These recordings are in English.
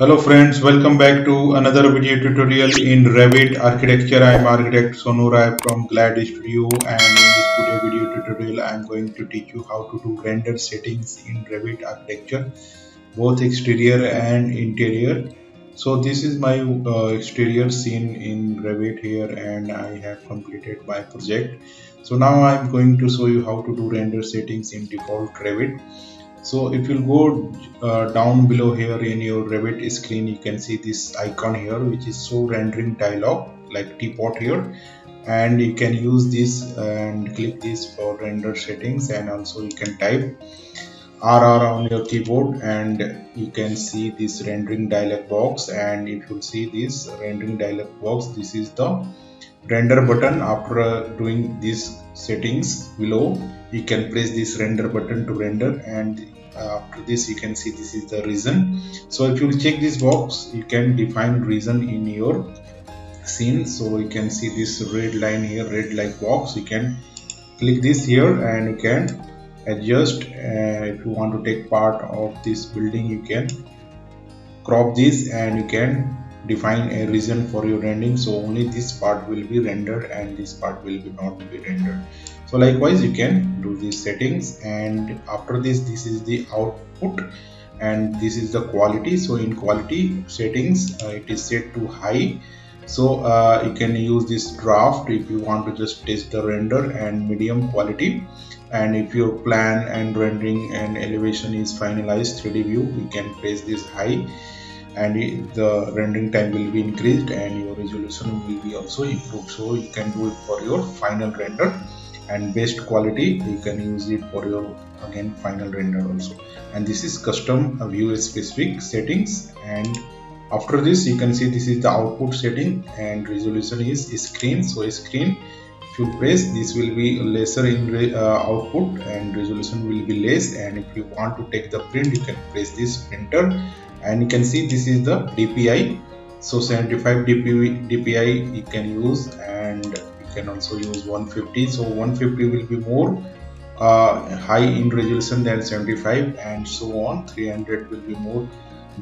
Hello friends, welcome back to another video tutorial in Revit architecture. I am architect Sonu Rai from Glad Studio, and in this video tutorial I am going to teach you how to do render settings in Revit architecture, both exterior and interior. So this is my exterior scene in Revit here, and I have completed my project. So now I am going to show you how to do render settings in default Revit. So if you go down below here in your Revit screen, you can see this icon here which is show rendering dialog like teapot here, and you can use this and click this for render settings, and also you can type RR on your keyboard and you can see this rendering dialog box. And if you see this rendering dialog box, this is the render button. After doing these settings below, you can press this render button to render, and after this you can see this is the region. So if you check this box, you can define region in your scene. So you can see this red line here, red light box. You can click this here and you can adjust. If you want to take part of this building, you can crop this and you can define a region for your rendering. So only this part will be rendered and this part will be not be rendered. So likewise you can do these settings, and after this is the output and this is the quality. So in quality settings, it is set to high. So you can use this draft if you want to just test the render, and medium quality. And if your plan and rendering and elevation is finalized 3D view, you can press this high, and the rendering time will be increased and your resolution will be also improved. So you can do it for your final render, and best quality you can use it for your again final render also. And this is custom view specific settings. And after this you can see this is the output setting, and resolution is screen. So screen, if you press, this will be lesser in output and resolution will be less. And if you want to take the print, you can press this printer, and you can see this is the DPI. So 75 DPI you can use, and you can also use 150. So 150 will be more high in resolution than 75, and so on. 300 will be more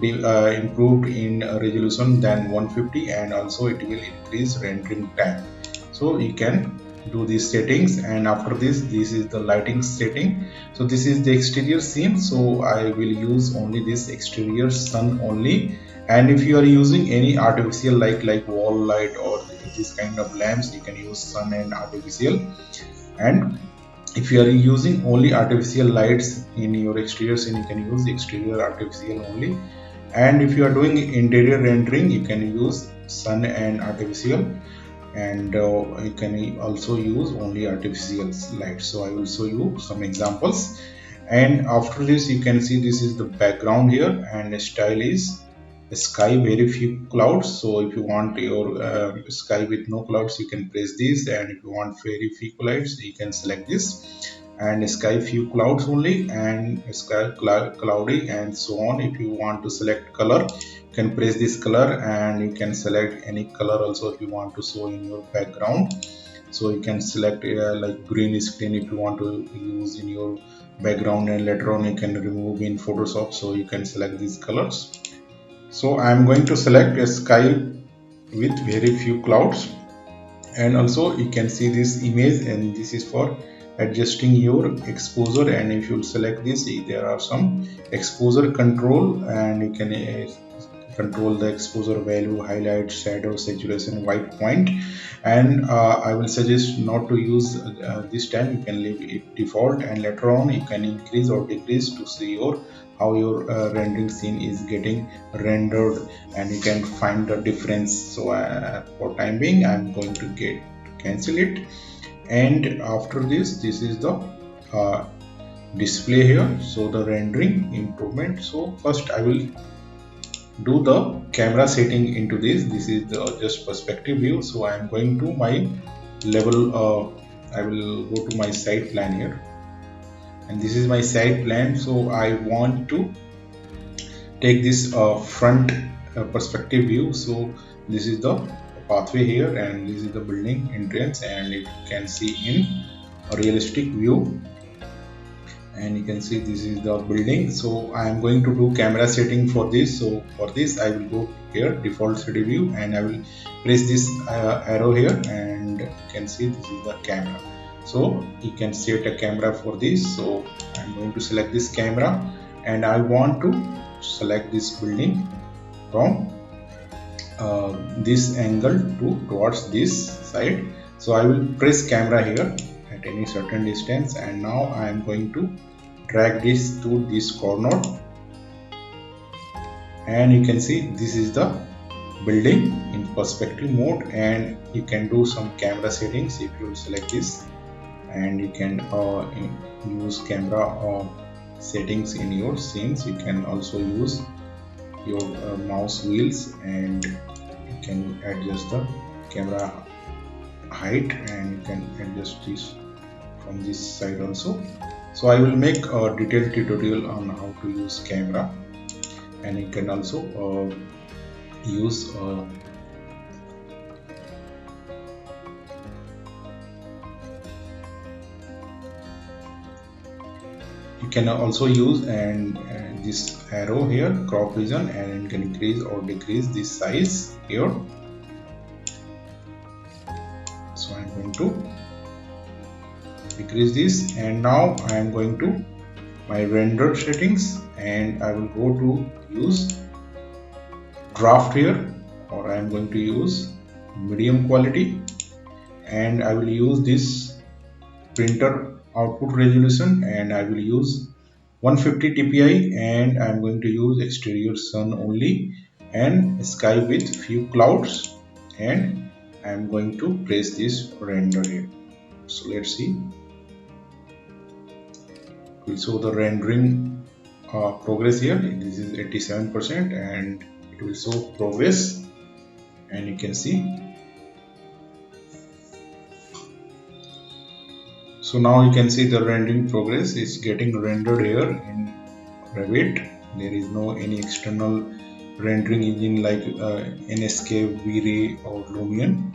improved in resolution than 150, and also it will increase rendering time. So you can do these settings. And after this is the lighting setting. So this is the exterior scene, so I will use only this exterior sun only. And if you are using any artificial light like wall light or this kind of lamps, you can use sun and artificial. And if you are using only artificial lights in your exterior scene, you can use exterior artificial only. And if you are doing interior rendering, you can use sun and artificial, and you can also use only artificial light. So I will show you some examples. And after this you can see this is the background here, and the style is sky, very few clouds. So if you want your sky with no clouds, you can press this, and if you want very few clouds, you can select this, and sky few clouds only, and sky cloudy, and so on. If you want to select color, you can press this color, and you can select any color also if you want to show in your background. So you can select like green screen if you want to use in your background, and later on you can remove in Photoshop. So you can select these colors. So I am going to select a sky with very few clouds, and also you can see this image, and this is for adjusting your exposure. And if you select this, there are some exposure control, and you can control the exposure value, highlight, shadow, saturation, white point. And I will suggest not to use this time. You can leave it default, and later on you can increase or decrease to see your how your rendering scene is getting rendered, and you can find the difference. So for time being I'm going to cancel it. And after this is the display here. So the rendering improvement. So first I will do the camera setting into this. This is the just perspective view. So I am going to my level. I will go to my site plan here, and this is my site plan. So I want to take this front perspective view. So this is the pathway here, and this is the building entrance, and you can see in a realistic view. and you can see this is the building. So I am going to do camera setting for this. So for this I will go here, default 3D view, and I will press this arrow here, and you can see this is the camera. So you can set a camera for this. So I'm going to select this camera, and I want to select this building from this angle towards this side. So I will press camera here at any certain distance, and now I am going to drag this to this corner, and you can see this is the building in perspective mode. And you can do some camera settings if you select this, and you can use camera settings in your scenes. You can also use your mouse wheels, and you can adjust the camera height, and you can adjust this from this side also. So I will make a detailed tutorial on how to use camera, and you can also use you can also use this arrow here, crop region, and you can increase or decrease this size here. So I'm going to decrease this, and now I am going to my render settings, and I will go to use draft here, or I am going to use medium quality, and I will use this printer output resolution, and I will use 150 dpi, and I am going to use exterior sun only and sky with few clouds, and I am going to press this render here. So let's see. We'll show the rendering progress here. This is 87%, and it will show progress, and you can see. So now you can see the rendering progress is getting rendered here in Revit. There is no any external rendering engine like enscape, vray, or Lumion.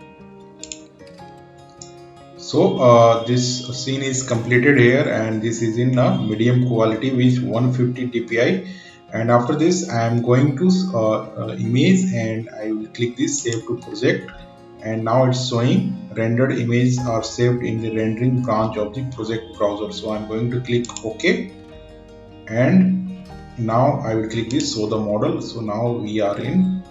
So this scene is completed here, and this is in a medium quality with 150 dpi. And after this I am going to image, and I will click this save to project, and now it's showing rendered images are saved in the rendering branch of the project browser. So I'm going to click OK, and now I will click this show the model. So now we are in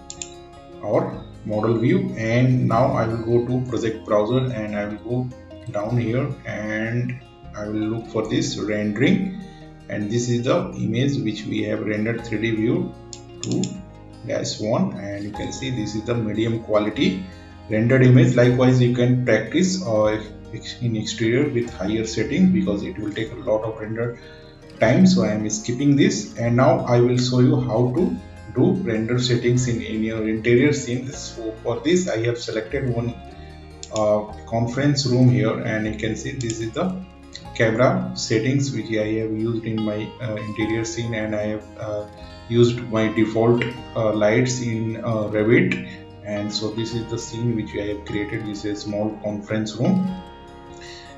our model view, and now I will go to project browser, and I will go down here, and I will look for this rendering, and this is the image which we have rendered 3D view 2-1, and you can see this is the medium quality rendered image. Likewise, you can practice in exterior with higher settings, because it will take a lot of render time. So I am skipping this, and now I will show you how to do render settings in your interior scene. So for this I have selected one conference room here, and you can see this is the camera settings which I have used in my interior scene, and I have used my default lights in Revit. And so this is the scene which I have created. This is a small conference room,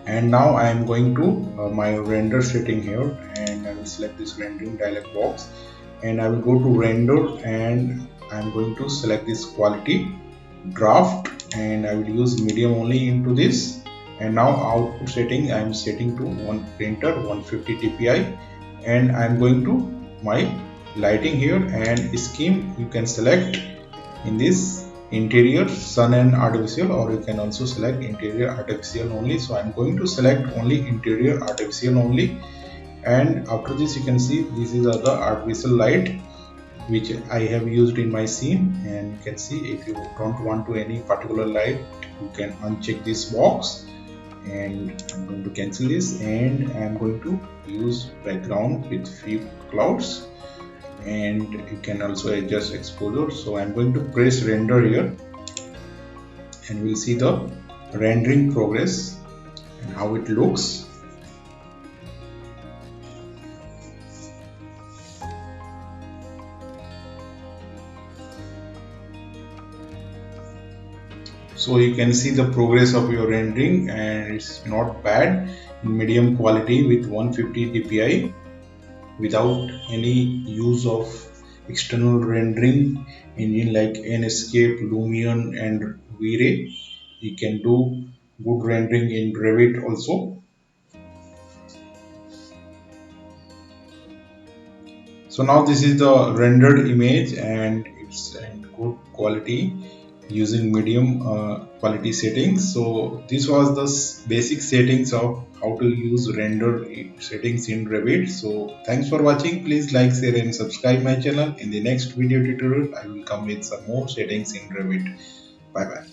and now I am going to my render setting here, and I will select this rendering dialog box, and I will go to render, and I am going to select this quality draft, and I will use medium only into this. And now output setting I am setting to one printer 150 dpi, and I am going to my lighting here, and scheme you can select in this interior sun and artificial, or you can also select interior artificial only. So I'm going to select only interior artificial only, and after this you can see this is the artificial light which I have used in my scene. And you can see if you don't want to any particular light, you can uncheck this box, and I'm going to cancel this, and I'm going to use background with few clouds, and you can also adjust exposure. So I'm going to press render here, and we'll see the rendering progress and how it looks. So you can see the progress of your rendering, and it's not bad in medium quality with 150 dpi without any use of external rendering engine like enscape, lumion and vray. You can do good rendering in Revit also. So now this is the rendered image and it's in good quality using medium quality settings. So this was the basic settings of how to use render settings in Revit. So thanks for watching. Please like, share and subscribe my channel. In the next video tutorial I will come with some more settings in Revit. Bye bye.